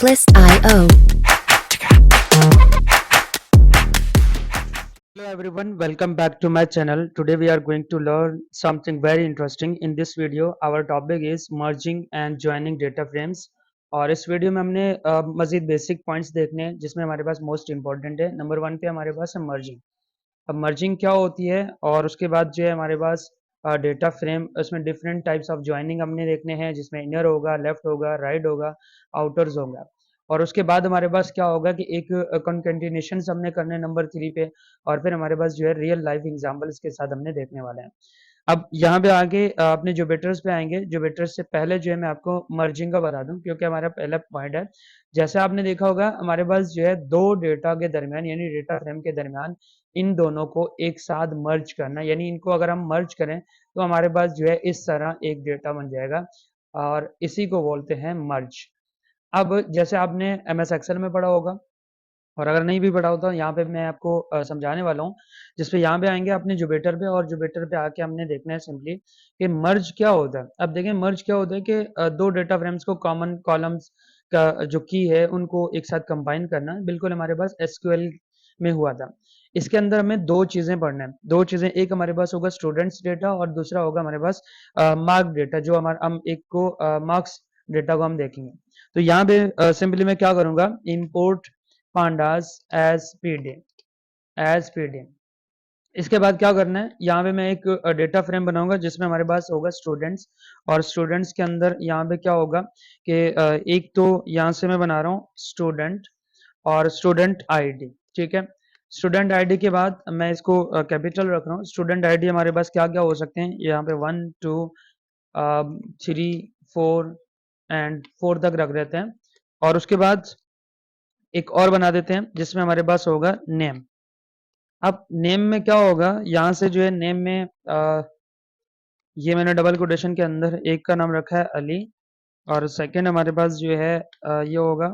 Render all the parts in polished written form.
Bliss.io. Hello everyone, welcome back to my channel. Today we are going to learn something very interesting. In this video, our topic is merging and joining data frames. और इस video में हमने मजीद basic points देखने हैं जिसमें हमारे पास most important है। Number 1 पे हमारे पास है मर्जिंग। अब मर्जिंग क्या होती है और उसके बाद जो है हमारे पास डेटा फ्रेम, उसमें डिफरेंट टाइप्स ऑफ ज्वाइनिंग हमने देखने हैं जिसमें इनर होगा, लेफ्ट होगा, राइट होगा, आउटर्स होगा। और उसके बाद हमारे पास क्या होगा कि एक कंकेटिनेशन हमने करने नंबर 3 पे, और फिर हमारे पास जो है रियल लाइफ एग्जांपल्स के साथ हमने देखने वाले हैं। अब यहाँ पे आगे अपने जोबेटर्स पे आएंगे। जोबेटर्स से पहले जो है मैं आपको मर्जिंग का बता दूं क्योंकि हमारा पहला पॉइंट है। जैसे आपने देखा होगा हमारे पास जो है दो डेटा के दरमियान यानी डेटा फ्रेम के दरमियान इन दोनों को एक साथ मर्ज करना, यानी इनको अगर हम मर्ज करें तो हमारे पास जो है इस तरह एक डेटा बन जाएगा और इसी को बोलते हैं मर्ज। अब जैसे आपने एमएस एक्सेल में पढ़ा होगा और अगर नहीं भी पढ़ा होता यहाँ पे मैं आपको समझाने वाला हूँ, जिसपे यहाँ पे आएंगे अपने जुपिटर पे, और जुपिटर पे आके हमने देखना है सिंपली कि मर्ज क्या होता है। अब देखें मर्ज क्या होता है कि दो डेटा फ्रेम्स को कॉमन कॉलम्स का जो की है उनको एक साथ कंबाइन करना, बिल्कुल हमारे पास एसक्यूएल में हुआ था। इसके अंदर हमें दो चीजें पढ़ना है, दो चीजें, एक हमारे पास होगा स्टूडेंट्स डेटा और दूसरा होगा हमारे पास मार्क डेटा, जो हमारा हम एक को मार्क्स डेटा को हम देखेंगे। तो यहाँ पे सिंपली मैं क्या करूंगा, इम्पोर्ट pandas as pd। इसके बाद क्या करना है, यहाँ पे मैं एक डेटा फ्रेम बनाऊंगा जिसमें हमारे पास होगा स्टूडेंट्स, और स्टूडेंट्स के अंदर यहाँ पे क्या होगा कि एक तो यहाँ से मैं बना रहा हूँ स्टूडेंट और स्टूडेंट आईडी, ठीक है। स्टूडेंट आईडी के बाद मैं इसको कैपिटल रख रहा हूँ। स्टूडेंट आईडी हमारे पास क्या क्या हो सकते हैं, यहाँ पे 1 2 3 4 एंड 4 तक रख देते हैं, और उसके बाद एक और बना देते हैं जिसमें हमारे पास होगा नेम। अब नेम में क्या होगा, यहाँ से जो है नेम में ये मैंने डबल कोटेशन के अंदर एक का नाम रखा है अली, और सेकंड हमारे पास जो है ये होगा,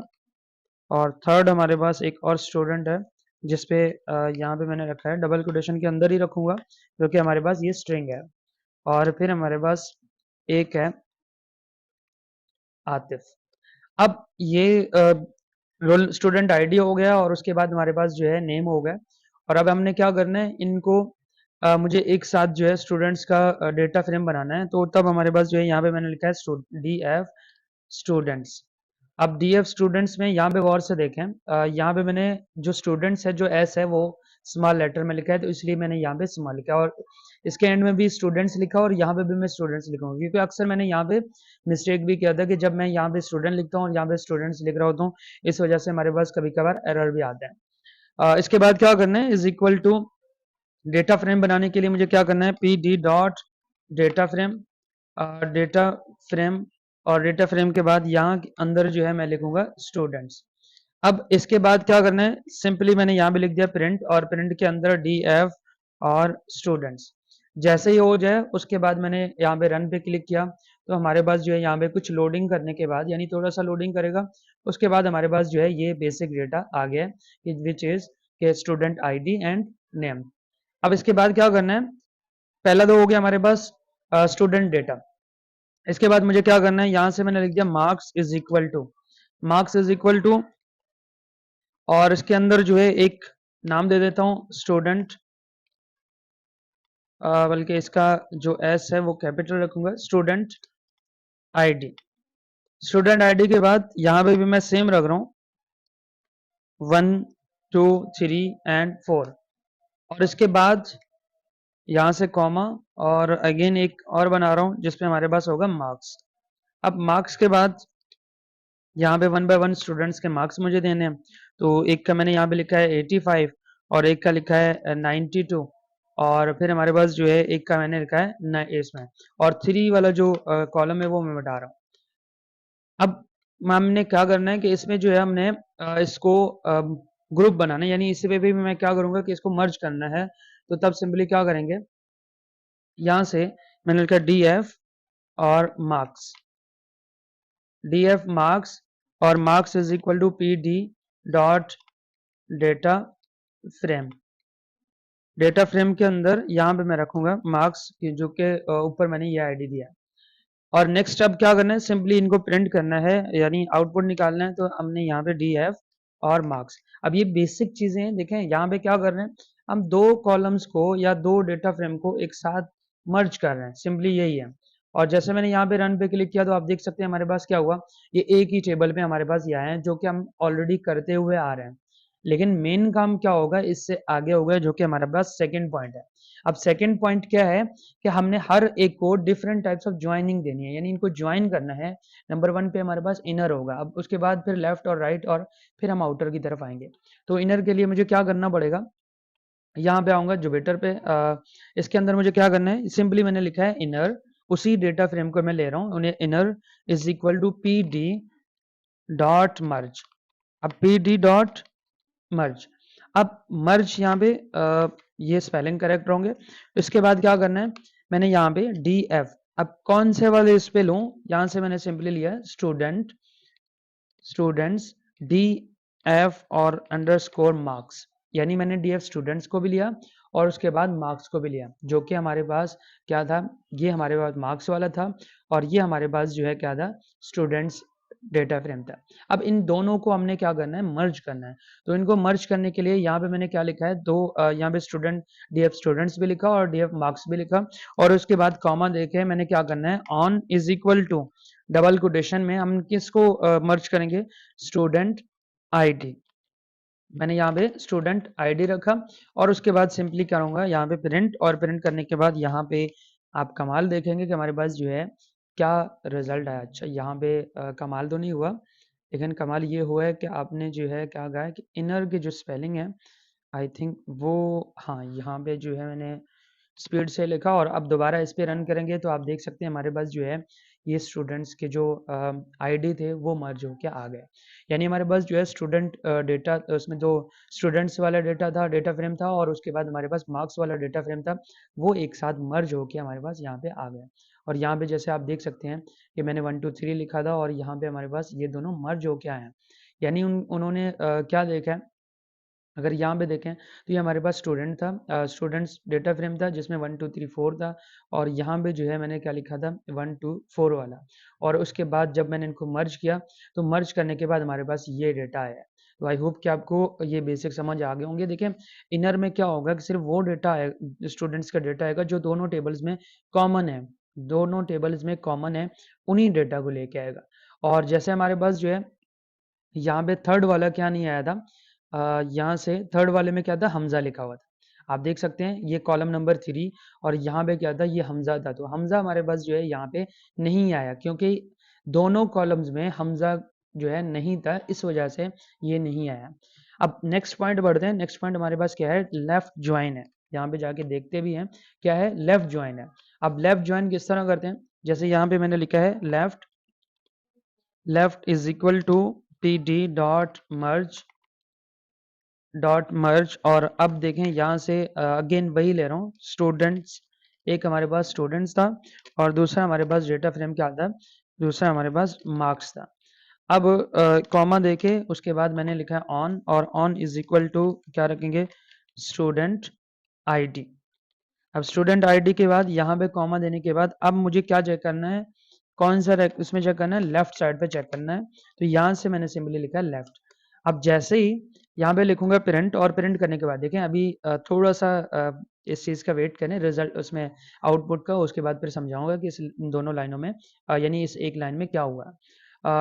और थर्ड हमारे पास एक और स्टूडेंट है जिसपे यहाँ पे मैंने रखा है डबल कोटेशन के अंदर ही रखूंगा क्योंकि हमारे पास ये स्ट्रिंग है। और फिर हमारे पास एक है आतिफ। अब ये रोल स्टूडेंट आईडी हो गया और उसके बाद हमारे पास जो है नेम हो गया, और अब हमने क्या करना है, इनको मुझे एक साथ जो है स्टूडेंट्स का डेटा फ्रेम बनाना है। तो तब हमारे पास जो है यहाँ पे मैंने लिखा है डी एफ स्टूडेंट्स। अब डी एफ स्टूडेंट्स में यहाँ पे गौर से देखें, यहाँ पे मैंने जो स्टूडेंट्स है जो एस है वो स्मॉल लेटर में लिखा है, तो इसलिए मैंने यहाँ पे स्मॉल लिखा है, और इसके एंड में भी स्टूडेंट्स लिखा और यहाँ पे भी मैं स्टूडेंट्स लिखूंगा क्योंकि अक्सर मैंने यहाँ पे मिस्टेक भी किया था कि जब मैं यहाँ पे स्टूडेंट लिखता हूँ और यहाँ पे स्टूडेंट्स लिख रहा होता हूँ, इस वजह से हमारे पास कभी कभार एरर भी आता है। इसके बाद क्या करना है, is equal to data frame बनाने के लिए मुझे क्या करना है, p D dot data frame, data frame, और डेटा फ्रेम के बाद यहाँ अंदर जो है मैं लिखूंगा स्टूडेंट्स। अब इसके बाद क्या करना है, सिंपली मैंने यहाँ पे लिख दिया प्रिंट, और प्रिंट के अंदर डी एफ और स्टूडेंट्स। जैसे ही हो जाए उसके बाद मैंने यहाँ पे रन पे क्लिक किया, तो हमारे पास जो है यहाँ पे कुछ लोडिंग करने के बाद, यानी थोड़ा सा लोडिंग करेगा, उसके बाद हमारे पास जो है ये बेसिक डेटा आ गया है विच इज के स्टूडेंट आईडी एंड नेम। अब इसके बाद क्या करना है, पहला तो हो गया हमारे पास स्टूडेंट डेटा। इसके बाद मुझे क्या करना है, यहाँ से मैंने लिख दिया marks is equal to, marks is equal to, और इसके अंदर जो है एक नाम दे देता हूँ स्टूडेंट, बल्कि इसका जो एस है वो कैपिटल रखूंगा, स्टूडेंट आईडी। स्टूडेंट आईडी के बाद यहाँ पे भी मैं सेम रख रहा हूँ 1 2 3 एंड 4, और इसके बाद यहाँ से कॉमा, और अगेन एक और बना रहा हूँ जिसपे हमारे पास होगा मार्क्स। अब मार्क्स के बाद यहाँ पे 1 बाय 1 स्टूडेंट्स के मार्क्स मुझे देने हैं, तो एक का मैंने यहाँ पे लिखा है 85 और एक का लिखा है 92, और फिर हमारे पास जो है एक का मैंने लिखा है इसमें, और 3 वाला जो कॉलम है वो मैं बता रहा हूँ। अब हमने क्या करना है कि इसमें जो है हमने इसको ग्रुप बनाना है, यानी इसी पे भी मैं क्या करूंगा कि इसको मर्ज करना है। तो तब सिंपली क्या करेंगे, यहाँ से मैंने लिखा डी एफ और मार्क्स, डी एफ मार्क्स, और marks is equal to P D dot data frame. Data frame के अंदर यहाँ पे मैं रखूंगा मार्क्स की, जो के ऊपर मैंने ये आईडी दिया है। और नेक्स्ट अब क्या करना है, सिंपली इनको प्रिंट करना है, यानी आउटपुट निकालना है। तो हमने यहाँ पे डी एफ और मार्क्स। अब ये बेसिक चीजें हैं। देखें यहाँ पे क्या कर रहे हैं, हम दो कॉलम्स को या दो डेटा फ्रेम को एक साथ मर्ज कर रहे हैं, सिंपली यही है। और जैसे मैंने यहाँ पे रन पे क्लिक किया तो आप देख सकते हैं हमारे पास क्या हुआ, ये एक ही टेबल पे हमारे पास ये आए हैं, जो कि हम ऑलरेडी करते हुए आ रहे हैं। लेकिन मेन काम क्या होगा, इससे आगे होगा, जो कि हमारे पास सेकंड पॉइंट है। अब सेकंड पॉइंट क्या है कि हमने हर एक को डिफरेंट टाइप्स ऑफ ज्वाइनिंग देनी है, यानी इनको ज्वाइन करना है। नंबर वन पे हमारे पास इनर होगा, अब उसके बाद फिर लेफ्ट और राइट, और फिर हम आउटर की तरफ आएंगे। तो इनर के लिए मुझे क्या करना पड़ेगा, यहाँ पे आऊंगा जुपिटर पे। इसके अंदर मुझे क्या करना है, सिंपली मैंने लिखा है इनर, उसी डेटा फ्रेम को मैं ले रहा हूँ, उन्हें inner is equal to P D dot merge. अब पी डी डॉट मर्ज, अब मर्ज यहाँ पे ये स्पेलिंग करेक्ट होंगे। इसके बाद क्या करना है, मैंने यहाँ पे डी एफ, अब कौन से वाले इस पे लूँ, यहाँ से मैंने सिंपली लिया स्टूडेंट्स डी एफ और अंडरस्कोर मार्क्स, यानी मैंने डी एफ स्टूडेंट्स को भी लिया और उसके बाद मार्क्स को भी लिया, जो कि हमारे पास क्या था, ये हमारे पास मार्क्स वाला था और ये हमारे पास जो है क्या था, स्टूडेंट्स डेटा फ्रेम था। अब इन दोनों को हमने क्या करना है, मर्ज करना है। तो इनको मर्ज करने के लिए यहाँ पे मैंने क्या लिखा है, दो यहाँ पे स्टूडेंट डी एफ स्टूडेंट्स भी लिखा और डी एफ मार्क्स भी लिखा, और उसके बाद कॉमा देके मैंने क्या करना है, on is equal to double quotation में हम किसको मर्ज करेंगे, स्टूडेंट आईडी। मैंने यहाँ पे स्टूडेंट आईडी रखा और उसके बाद सिंपली करूँगा यहाँ पे प्रिंट, और प्रिंट करने के बाद यहाँ पे आप कमाल देखेंगे कि हमारे पास जो है क्या रिजल्ट आया। अच्छा यहाँ पे कमाल तो नहीं हुआ, लेकिन कमाल ये हुआ है कि आपने जो है क्या कहा है कि इनर की जो स्पेलिंग है, आई थिंक वो, हाँ यहाँ पे जो है मैंने स्पीड से लिखा, और अब दोबारा इस पे रन करेंगे तो आप देख सकते हैं हमारे पास जो है ये स्टूडेंट्स के जो आईडी थे वो मर्ज होके आ गए। यानी हमारे पास जो है स्टूडेंट डेटा, उसमें जो स्टूडेंट्स वाला डेटा था, डेटा फ्रेम था, और उसके बाद हमारे पास मार्क्स वाला डेटा फ्रेम था, वो एक साथ मर्ज होके हमारे पास यहाँ पे आ गए। और यहाँ पे जैसे आप देख सकते हैं कि मैंने 1 2 3 लिखा था और यहाँ पे हमारे पास ये दोनों मर्ज होके आए हैं। यानी उन्होंने क्या देखा है, अगर यहाँ पे देखें तो ये हमारे पास स्टूडेंट था, स्टूडेंट्स डेटा फ्रेम था जिसमें 1 2 3 4 था, और यहाँ पे जो है मैंने क्या लिखा था, 1 2 4 वाला। और उसके बाद जब मैंने इनको मर्ज किया तो मर्ज करने के बाद हमारे पास ये डेटा आया। तो आई होप कि आपको ये बेसिक समझ आ गए होंगे। देखिए इनर में क्या होगा कि सिर्फ वो डेटा है, स्टूडेंट्स का डेटा आएगा जो दोनों टेबल्स में कॉमन है, दोनों टेबल्स में कॉमन है, उन्हीं डेटा को लेके आएगा। और जैसे हमारे पास जो है यहाँ पे थर्ड वाला क्या नहीं आया था, यहाँ से थर्ड वाले में क्या था, हमजा लिखा हुआ था। आप देख सकते हैं ये कॉलम नंबर 3, और यहाँ पे क्या था, ये हमजा था। तो हमजा हमारे पास जो है यहाँ पे नहीं आया, क्योंकि दोनों कॉलम्स में हमजा जो है नहीं था, इस वजह से ये नहीं आया। अब नेक्स्ट पॉइंट बढ़ते हैं। नेक्स्ट पॉइंट हमारे पास क्या है, लेफ्ट ज्वाइन है। यहाँ पे जाके देखते भी हैं क्या है, लेफ्ट ज्वाइन है। अब लेफ्ट ज्वाइन किस तरह करते हैं, जैसे यहाँ पे मैंने लिखा है left is equal to P D dot merge, और अब देखें यहाँ से अगेन वही ले रहा हूँ, स्टूडेंट्स, एक हमारे पास स्टूडेंट्स था और दूसरा हमारे पास डेटा फ्रेम क्या था, दूसरा हमारे पास मार्क्स था। अब कॉमा देके उसके बाद मैंने लिखा है ऑन, और ऑन इज इक्वल टू क्या रखेंगे, स्टूडेंट आईडी। अब स्टूडेंट आईडी के बाद यहाँ पे कॉमा देने के बाद अब मुझे क्या चेक करना है, कौन सा उसमें चेक करना है, लेफ्ट साइड पे चेक करना है। तो यहाँ से मैंने सिंपली लिखा है लेफ्ट। अब जैसे ही यहाँ पे लिखूंगा प्रिंट, और प्रिंट करने के बाद देखें अभी थोड़ा सा इस चीज़ का वेट करें, रिजल्ट उसमें आउटपुट का, उसके बाद फिर समझाऊंगा कि इस दोनों लाइनों में यानी इस एक लाइन में क्या हुआ।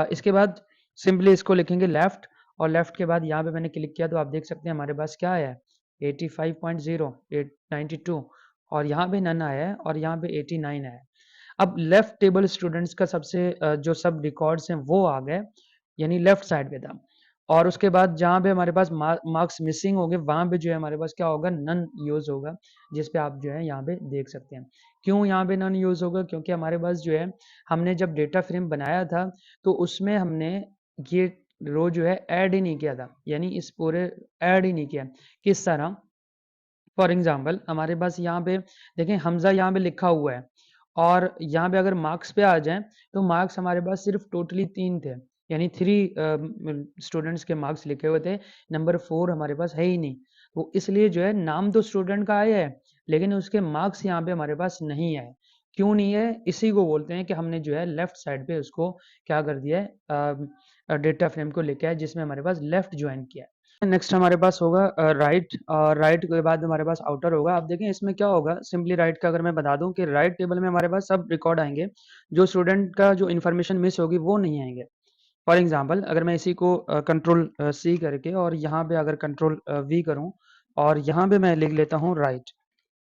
इसके बाद सिंपली इसको लिखेंगे लेफ्ट, और लेफ्ट के बाद यहाँ पे मैंने क्लिक किया तो आप देख सकते हैं हमारे पास क्या आया है, 85.0 92, और यहाँ पे नन आया है और यहाँ पे 89 आया है। अब लेफ्ट टेबल स्टूडेंट्स का सबसे जो सब रिकॉर्ड्स हैं वो आ गए, यानी लेफ्ट साइड पे था। और उसके बाद जहाँ पे हमारे पास मार्क्स मिसिंग होंगे वहाँ पे जो है हमारे पास क्या होगा, नन यूज होगा, जिस पे आप जो है यहाँ पे देख सकते हैं। क्यों यहाँ पे नन यूज होगा, क्योंकि हमारे पास जो है हमने जब डेटा फ्रेम बनाया था तो उसमें हमने ये रो जो है ऐड ही नहीं किया था, यानी इस पूरे ऐड ही नहीं किया। किस तरह, फॉर एग्जाम्पल हमारे पास यहाँ पे देखें हमजा यहाँ पे लिखा हुआ है, और यहाँ पे अगर मार्क्स पे आ जाएं तो मार्क्स हमारे पास सिर्फ टोटली 3 थे, यानी 3 स्टूडेंट्स के मार्क्स लिखे हुए थे, नंबर 4 हमारे पास है ही नहीं। तो इसलिए जो है नाम तो स्टूडेंट का आया है, लेकिन उसके मार्क्स यहाँ पे हमारे पास नहीं आए। क्यों नहीं है, इसी को बोलते हैं कि हमने जो है लेफ्ट साइड पे उसको क्या कर दिया है, डेटा फ्रेम को लेके आए जिसमें हमारे पास लेफ्ट ज्वाइन किया है। नेक्स्ट हमारे पास होगा राइट, और राइट के बाद हमारे पास आउटर होगा। आप देखें इसमें क्या होगा, सिंपली राइट का अगर मैं बता दूं कि राइट टेबल में हमारे पास सब रिकॉर्ड आएंगे, जो स्टूडेंट का जो इन्फॉर्मेशन मिस होगी वो नहीं आएंगे। फॉर एग्जांपल अगर मैं इसी को कंट्रोल सी करके और यहाँ पे अगर कंट्रोल वी करूँ और यहाँ पे मैं लिख लेता हूँ राइट,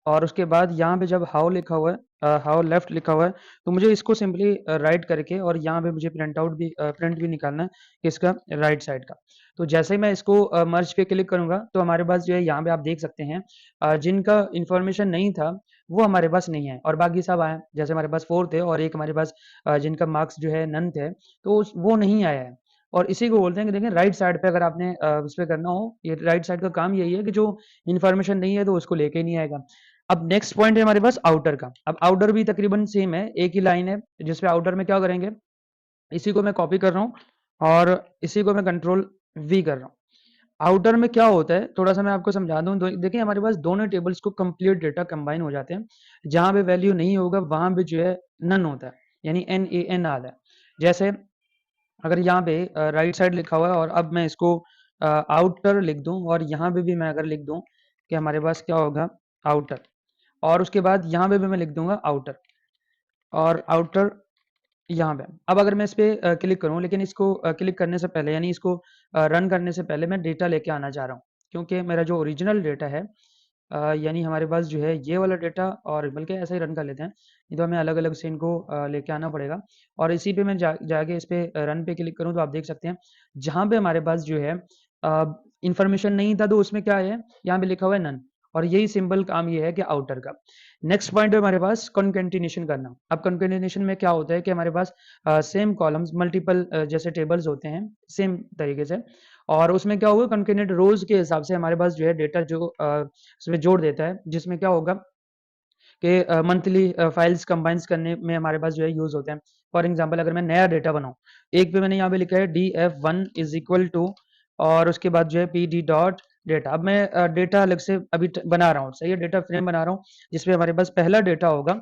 और उसके बाद यहाँ पे जब हाउ लिखा हुआ है, हाउ लेफ्ट लिखा हुआ है, तो मुझे इसको सिंपली राइट करके और यहाँ पे मुझे प्रिंट भी निकालना है किसका, राइट साइड का। तो जैसे ही मैं इसको मर्ज पे क्लिक करूंगा तो हमारे पास जो है यहाँ पे आप देख सकते हैं जिनका इंफॉर्मेशन नहीं था वो हमारे पास नहीं है और बाकी सब आए। जैसे हमारे पास 4 थे और एक हमारे पास जिनका मार्क्स जो है नन थे, तो वो नहीं आया है। और इसी को बोलते हैं कि देखें राइट साइड पे अगर आपने उस पर करना हो, ये राइट साइड का काम यही है कि जो इन्फॉर्मेशन नहीं है तो उसको लेके ही नहीं आएगा। अब नेक्स्ट पॉइंट है हमारे पास आउटर का। अब आउटर भी तकरीबन सेम है, एक ही लाइन है जिसपे आउटर में क्या करेंगे, इसी को मैं कॉपी कर रहा हूँ और इसी को मैं कंट्रोल वी कर रहा हूँ। आउटर में क्या होता है थोड़ा सा मैं आपको समझा दूं। देखिए हमारे पास दोनों टेबल्स को कंप्लीट डेटा कंबाइन हो जाते हैं, जहां पे वैल्यू नहीं होगा वहां पे जो है नन होता है, यानी NaN आता है। जैसे अगर यहाँ पे राइट साइड लिखा हुआ है और अब मैं इसको आउटर लिख दूं और यहाँ पे भी मैं अगर लिख दूं कि हमारे पास क्या होगा, आउटर, और उसके बाद यहाँ पे भी मैं लिख दूंगा आउटर और आउटर यहाँ पे। अब अगर मैं इस पे क्लिक करूँ, लेकिन इसको क्लिक करने से पहले यानी इसको रन करने से पहले मैं डेटा लेके आना चाह रहा हूँ, क्योंकि मेरा जो ओरिजिनल डेटा है यानी हमारे पास जो है ये वाला डेटा, और बल्कि ऐसा ही रन कर लेते हैं, नहीं तो हमें अलग अलग से इनको लेके आना पड़ेगा। और इसी पे मैं जाके इस पे रन पे क्लिक करूँ तो आप देख सकते हैं जहाँ पे हमारे पास जो है इंफॉर्मेशन नहीं था तो उसमें क्या है, यहाँ पे लिखा हुआ है नन, और यही सिंपल काम ये है कि आउटर का। नेक्स्ट पॉइंट है हमारे पास कॉन्केटिनेशन करना। अब कॉन्केटिनेशन में क्या होता है कि हमारे पास सेम कॉलम्स मल्टीपल जैसे टेबल्स होते हैं सेम तरीके से, और उसमें क्या होगा कॉन्केटेनेट रोज के हिसाब से हमारे पास जो है डेटा जो उसमें जोड़ देता है, जिसमें क्या होगा कि मंथली फाइल्स कंबाइंस करने में हमारे पास जो है यूज होते हैं। फॉर एग्जांपल अगर मैं नया डेटा बनाऊं, एक पे मैंने यहाँ पे लिखा है df1 इज इक्वल टू, और उसके बाद जो है pd डॉट डेटा। अब मैं डेटा अलग से अभी बना रहा हूँ, सही है, डेटा फ्रेम बना रहा हूँ जिसमें हमारे पास पहला डेटा होगा।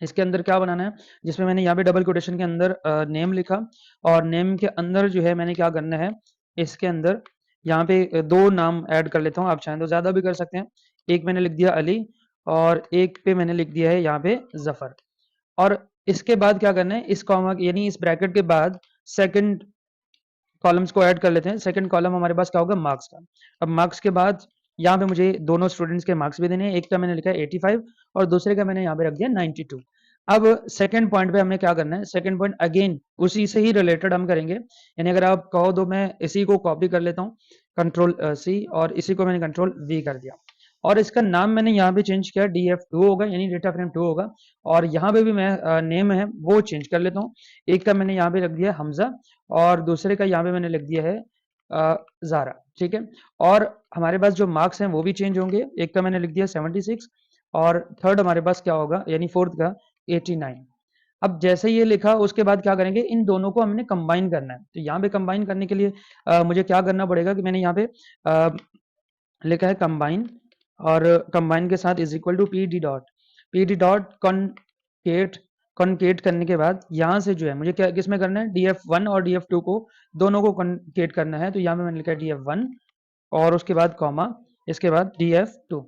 इसके अंदर क्या बनाना है, जिसमें मैंने यहाँ पे डबल कोटेशन के अंदर नेम लिखा, और नेम के अंदर जो है मैंने क्या करना है, इसके अंदर यहाँ पे दो नाम ऐड कर लेता हूँ, आप चाहें तो ज्यादा भी कर सकते हैं। एक मैंने लिख दिया अली और एक पे मैंने लिख दिया है यहाँ पे जफर। और इसके बाद क्या करना है, इस कॉमा यानी इस ब्रैकेट के बाद सेकंड कॉलम्स को ऐड कर लेते हैं। सेकंड कॉलम हमारे पास क्या होगा, मार्क्स का। अब मार्क्स के बाद यहाँ पे मुझे दोनों स्टूडेंट्स के मार्क्स भी देने हैं, एक का मैंने लिखा है 85 और दूसरे का मैंने यहाँ पे रख दिया 92। अब सेकंड पॉइंट पे हमने क्या करना है, सेकंड पॉइंट अगेन उसी से ही रिलेटेड हम करेंगे, यानी अगर आप कहो तो मैं इसी को कॉपी कर लेता हूँ कंट्रोल सी, और इसी को मैंने कंट्रोल वी कर दिया, और इसका नाम मैंने यहाँ पे चेंज किया df2 होगा, यानी डेटा फ्रेम 2 होगा। और यहाँ पे भी मैं नेम है वो चेंज कर लेता हूँ, एक का मैंने यहाँ पे रख दिया हमजा और दूसरे का यहाँ पे मैंने लिख दिया है जारा, ठीक है। और हमारे पास जो मार्क्स हैं वो भी चेंज होंगे, एक का मैंने लिख दिया 76 और थर्ड हमारे पास क्या होगा, यानी फोर्थ का 89। अब जैसे ये लिखा उसके बाद क्या करेंगे, इन दोनों को हमने कंबाइन करना है। तो यहाँ पे कंबाइन करने के लिए मुझे क्या करना पड़ेगा कि मैंने यहाँ पे लिखा है कंबाइन, और कंबाइन के साथ is equal to P D dot concat. Concat करने के बाद यहाँ से जो है मुझे क्या किसमें करना है, df1 और df2 को दोनों को कॉनकेट करना है। तो यहाँ पे मैंने लिखा है df1 और उसके बाद कॉमा, इसके बाद df2।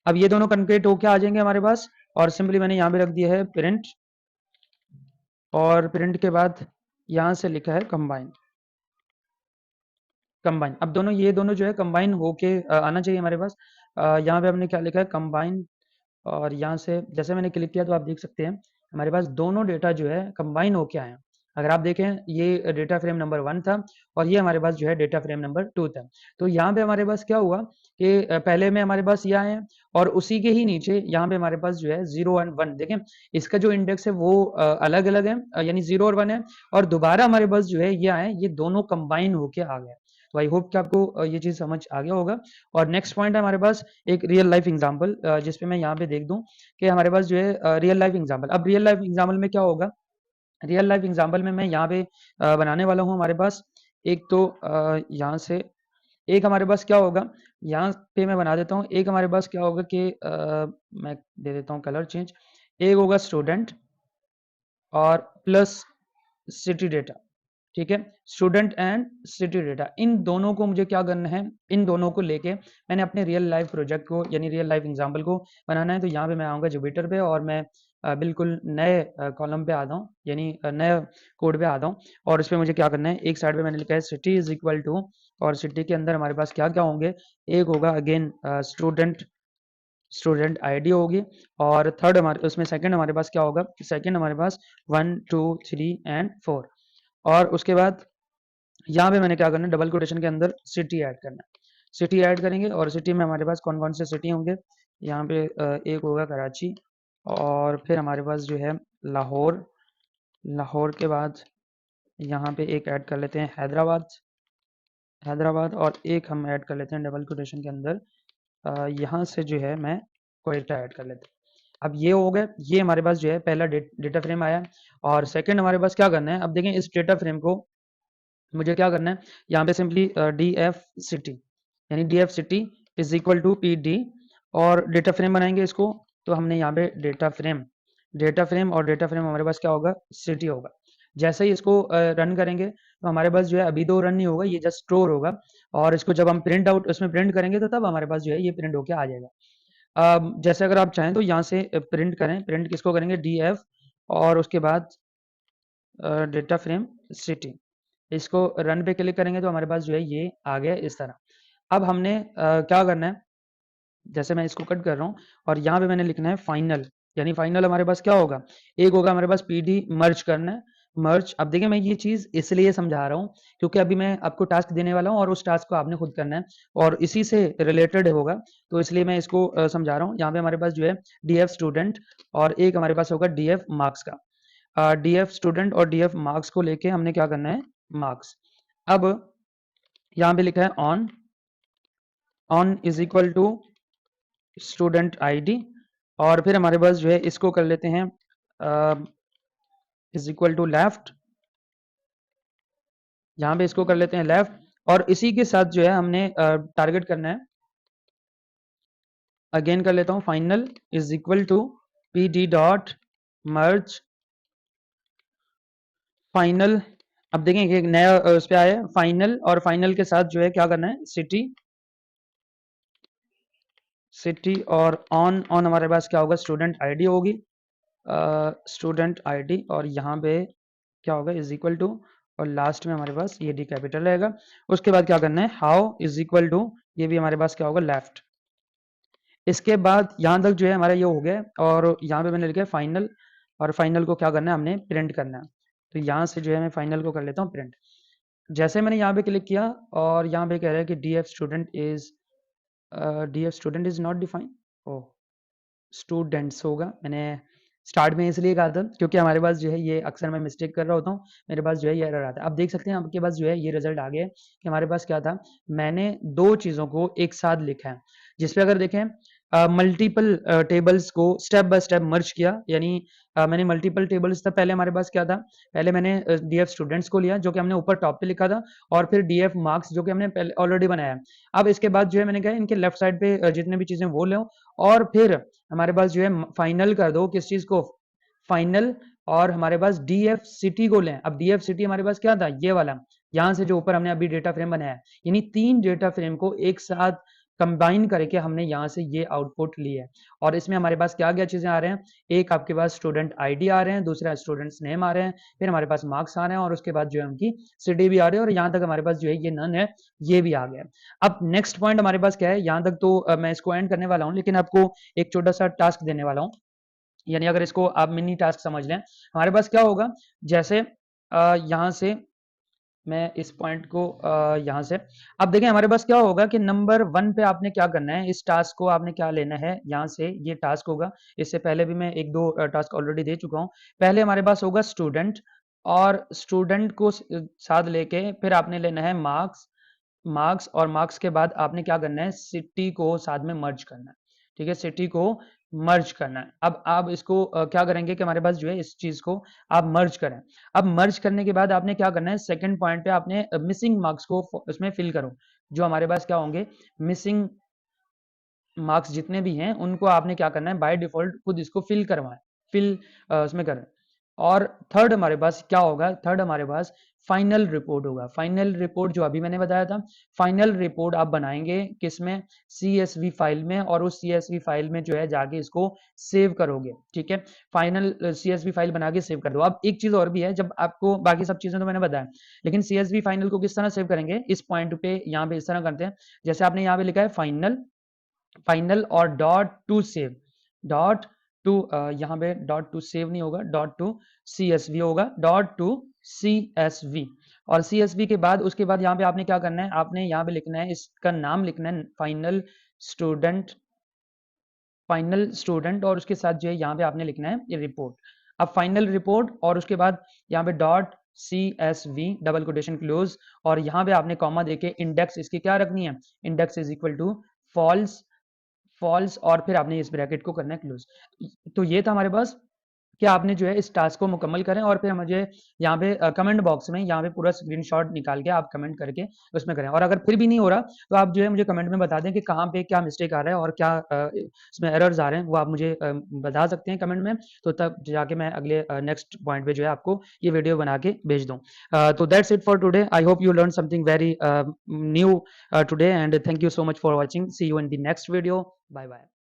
अब ये दोनों कॉनकेट होके आ जाएंगे हमारे पास, और सिंपली मैंने यहाँ पे रख दिया है प्रिंट, और प्रिंट के बाद यहाँ से लिखा है कंबाइन। कंबाइन, अब दोनों ये दोनों जो है कंबाइन होके आना चाहिए हमारे पास। यहाँ पे हमने क्या लिखा है कंबाइन, और यहाँ से जैसे मैंने क्लिक किया तो आप देख सकते हैं हमारे पास दोनों डेटा जो है कंबाइन होके आए हैं। अगर आप देखें ये डेटा फ्रेम नंबर 1 था और ये हमारे पास जो है डेटा फ्रेम नंबर 2 था। तो यहाँ पे हमारे पास क्या हुआ कि पहले में हमारे पास ये आए हैं, और उसी के ही नीचे यहाँ पे हमारे पास जो है 0 और 1, देखें इसका जो इंडेक्स है वो अलग अलग है, यानी 0 और 1 है, और दोबारा हमारे पास जो है ये आए, ये दोनों कंबाइन होके आ गए। तो आई होप कि आपको ये चीज़ समझ आ गया होगा। और नेक्स्ट पॉइंट है हमारे पास एक रियल लाइफ एग्जांपल, जिस पे मैं यहाँ पे देख दूं कि हमारे पास जो है रियल लाइफ एग्जांपल। अब रियल लाइफ एग्जांपल में क्या होगा, रियल लाइफ एग्जांपल में मैं यहाँ पे बनाने वाला हूँ हमारे पास एक तो यहाँ से एक हमारे पास क्या होगा, यहाँ पे मैं बना देता हूँ, एक हमारे पास क्या होगा कि मैं दे देता हूँ कलर चेंज। एक होगा स्टूडेंट और प्लस सिटी डेटा, ठीक है। स्टूडेंट एंड सिटी डेटा, इन दोनों को मुझे क्या करना है, इन दोनों को लेके मैंने अपने रियल लाइफ प्रोजेक्ट को यानी रियल लाइफ एग्जाम्पल को बनाना है। तो यहाँ पे मैं आऊँगा जुपिटर पे और मैं बिल्कुल नए कॉलम पे आता हूँ, यानी नए कोड पे आता हूँ। और इस पर मुझे क्या करना है, एक साइड पे मैंने लिखा है सिटी इज इक्वल टू, और सिटी के अंदर हमारे पास क्या क्या होंगे, एक होगा अगेन स्टूडेंट, स्टूडेंट आईडी होगी, और थर्ड हमारे उसमें सेकंड हमारे पास क्या होगा, सेकंड हमारे पास 1 2 3 एंड 4। और उसके बाद यहाँ पे मैंने क्या करना है, डबल कोटेशन के अंदर सिटी ऐड करना है, सिटी ऐड करेंगे। और सिटी में हमारे पास कौन कौन से सिटी होंगे, यहाँ पे एक होगा कराची, और फिर हमारे पास जो है लाहौर, लाहौर के बाद यहाँ पे एक ऐड कर लेते हैं हैदराबाद, हैदराबाद, और एक हम ऐड कर लेते हैं डबल कोटेशन के अंदर यहाँ से जो है मैं कोयटा ऐड कर लेते हैं। अब ये हो गए, ये हमारे पास जो है पहला डेटा फ्रेम आया। और सेकंड हमारे पास क्या करना है, अब देखें इस डेटा फ्रेम को मुझे क्या करना है, यहाँ पे सिंपली डी एफ सिटी, यानी D F city is equal to P D, और डेटा फ्रेम बनाएंगे इसको। तो हमने यहाँ पे डेटा फ्रेम, डेटा फ्रेम और डेटा फ्रेम हमारे पास क्या होगा, सिटी होगा। जैसे ही इसको रन करेंगे तो हमारे पास जो है अभी तो रन नहीं होगा, ये जस्ट स्टोर होगा। और इसको जब हम प्रिंट आउट उसमें प्रिंट करेंगे तो तब हमारे पास जो है ये प्रिंट होके आ जाएगा। जैसे अगर आप चाहें तो यहाँ से प्रिंट करें, प्रिंट किसको करेंगे, डी एफ, और उसके बाद डेटा फ्रेम सिटी, इसको रन पे क्लिक करेंगे तो हमारे पास जो है ये आ गया इस तरह। अब हमने क्या करना है, जैसे मैं इसको कट कर रहा हूँ और यहाँ पे मैंने लिखना है फाइनल, यानी फाइनल हमारे पास क्या होगा, एक होगा हमारे पास पीडी मर्ज करना है, मर्ज। अब देखिए मैं ये चीज इसलिए समझा रहा हूँ क्योंकि अभी मैं आपको टास्क देने वाला हूँ और उस टास्क को आपने खुद करना है और इसी से रिलेटेड होगा, तो इसलिए मैं इसको समझा रहा हूँ। यहाँ पे हमारे पास जो है डी एफ स्टूडेंट और एक हमारे पास होगा डी एफ मार्क्स का, डी एफ स्टूडेंट और डी एफ मार्क्स को लेके हमने क्या करना है, मार्क्स। अब यहाँ पे लिखा है on, on is equal to student ID, और फिर हमारे पास जो है इसको कर लेते हैं इज इक्वल टू लेफ्ट, यहाँ पे इसको कर लेते हैं लेफ्ट। और इसी के साथ जो है हमने टारगेट करना है, अगेन कर लेता हूँ final is equal to P D dot merge final. अब देखें एक नया उस पे आया है फाइनल, और फाइनल के साथ जो है क्या करना है, सिटी, सिटी, और ऑन, ऑन हमारे पास क्या होगा, स्टूडेंट आईडी होगी, स्टूडेंट आईडी, और यहाँ पे क्या होगा, इज इक्वल टू, और लास्ट में हमारे पास ये डी कैपिटल रहेगा। उसके बाद क्या करना है, हाउ इज इक्वल टू, ये भी हमारे पास क्या होगा, लेफ्ट। इसके बाद यहाँ तक जो है हमारा ये हो गया, और यहाँ पे मैंने लिखा है फाइनल, और फाइनल को क्या करना है, हमने प्रिंट करना है। तो यहाँ से जो है मैं फाइनल को कर लेता हूँ प्रिंट। जैसे मैंने यहाँ पे क्लिक किया और यहाँ पे कह रहा है कि D F student is, D F student is not defined, oh students होगा। मैंने स्टार्ट में इसलिए कहा था क्योंकि हमारे पास जो है ये अक्सर मैं मिस्टेक कर रहा होता हूँ, मेरे पास जो है ये एरर आता है। अब देख सकते हैं आपके पास जो है ये रिजल्ट आ गया है कि हमारे पास क्या था, मैंने दो चीज़ों को एक साथ लिखा है, जिसपे अगर देखें मल्टीपल टेबल्स को स्टेप बाय स्टेप मर्ज किया, यानी मैंने मल्टीपल टेबल्स था, पहले हमारे पास क्या था, पहले मैंने डी एफ स्टूडेंट्स को लिया जो कि हमने ऊपर टॉप पे लिखा था, और फिर डी एफ मार्क्स जो कि हमने पहले ऑलरेडी बनाया है। अब इसके बाद जो है मैंने कहा इनके लेफ्ट साइड पे जितने भी चीज़ें वो लो, और फिर हमारे पास जो है फाइनल कर दो किस चीज़ को, फाइनल, और हमारे पास डी एफ सिटी को लें। अब डी एफ सिटी हमारे पास क्या था, ये वाला, यहाँ से जो ऊपर हमने अभी डेटा फ्रेम बनाया है, यानी तीन डेटा फ्रेम को एक साथ कंबाइन करके हमने यहाँ से ये आउटपुट ली है। और इसमें हमारे पास क्या क्या चीज़ें आ रहे हैं, एक आपके पास स्टूडेंट आईडी आ रहे हैं, दूसरा स्टूडेंट्स नेम आ रहे हैं, फिर हमारे पास मार्क्स आ रहे हैं, और उसके बाद जो है उनकी सिटी भी आ रही है, और यहाँ तक हमारे पास जो है ये नन है, ये भी आ गया। अब नेक्स्ट पॉइंट हमारे पास क्या है, यहाँ तक तो मैं इसको एंड करने वाला हूँ, लेकिन आपको एक छोटा सा टास्क देने वाला हूँ, यानी अगर इसको आप मिनी टास्क समझ लें, हमारे पास क्या होगा, जैसे यहाँ से मैं इस पॉइंट को यहाँ से, अब देखें हमारे पास क्या होगा कि नंबर 1 पे आपने क्या करना है, इस टास्क को आपने क्या लेना है, यहाँ से ये टास्क होगा। इससे पहले भी मैं एक दो टास्क ऑलरेडी दे चुका हूँ। पहले हमारे पास होगा स्टूडेंट, और स्टूडेंट को साथ लेके फिर आपने लेना है मार्क्स, मार्क्स, और मार्क्स के बाद आपने क्या करना है, सिटी को साथ में मर्ज करना है, ठीक है, सिटी को मर्ज करना है। अब आप इसको क्या करेंगे कि हमारे पास जो है इस चीज को आप मर्ज करें। अब मर्ज करने के बाद आपने क्या करना है, सेकंड पॉइंट पे आपने मिसिंग मार्क्स को उसमें फिल करो, जो हमारे पास क्या होंगे, मिसिंग मार्क्स जितने भी हैं उनको आपने क्या करना है, बाय डिफॉल्ट खुद इसको फिल करवाएं। फिल उसमें करें। और थर्ड हमारे पास क्या होगा, थर्ड हमारे पास फाइनल रिपोर्ट होगा। फाइनल रिपोर्ट जो अभी मैंने बताया था, फाइनल रिपोर्ट आप बनाएंगे किसमें, CSV फाइल में, और उस CSV फाइल में जो है जाके इसको सेव करोगे, ठीक है। फाइनल CSV फाइल बना के सेव कर दो। अब एक चीज और भी है, जब आपको बाकी सब चीजें तो मैंने बताया, लेकिन CSV फाइनल को किस तरह सेव करेंगे, इस पॉइंट पे यहाँ पे इस तरह करते हैं, जैसे आपने यहाँ पे लिखा है फाइनल, फाइनल और dot to save, dot to, यहाँ पे डॉट टू सेव नहीं होगा, डॉट टू CSV होगा, डॉट टू CSV। और CSV के बाद उसके बाद यहाँ पे आपने क्या करना है, आपने यहाँ पे लिखना है, इसका नाम लिखना है फाइनल स्टूडेंट, फाइनल स्टूडेंट, और उसके साथ जो है यहाँ पे आपने लिखना है ये रिपोर्ट। अब फाइनल रिपोर्ट और उसके बाद यहाँ पे dot CSV double quotation close, और यहाँ पे आपने कॉमा देके इंडेक्स इसकी क्या रखनी है, index is equal to false, false, और फिर आपने इस ब्रैकेट को करना है क्लोज। तो ये था हमारे पास कि आपने जो है इस टास्क को मुकम्मल करें, और फिर मुझे यहाँ पे कमेंट बॉक्स में यहाँ पे पूरा स्क्रीनशॉट निकाल के आप कमेंट करके उसमें करें। और अगर फिर भी नहीं हो रहा तो आप जो है मुझे कमेंट में बता दें कि कहाँ पे क्या मिस्टेक आ रहा है और क्या इसमें एरर्स आ रहे हैं, वो आप मुझे बता सकते हैं कमेंट में। तो तब जाके मैं अगले नेक्स्ट पॉइंट पे जो है आपको ये वीडियो बना के भेज दूँ। तो that's it for today. I hope you learn something very new today, and thank you so much for watching. See you in the next video. Bye bye.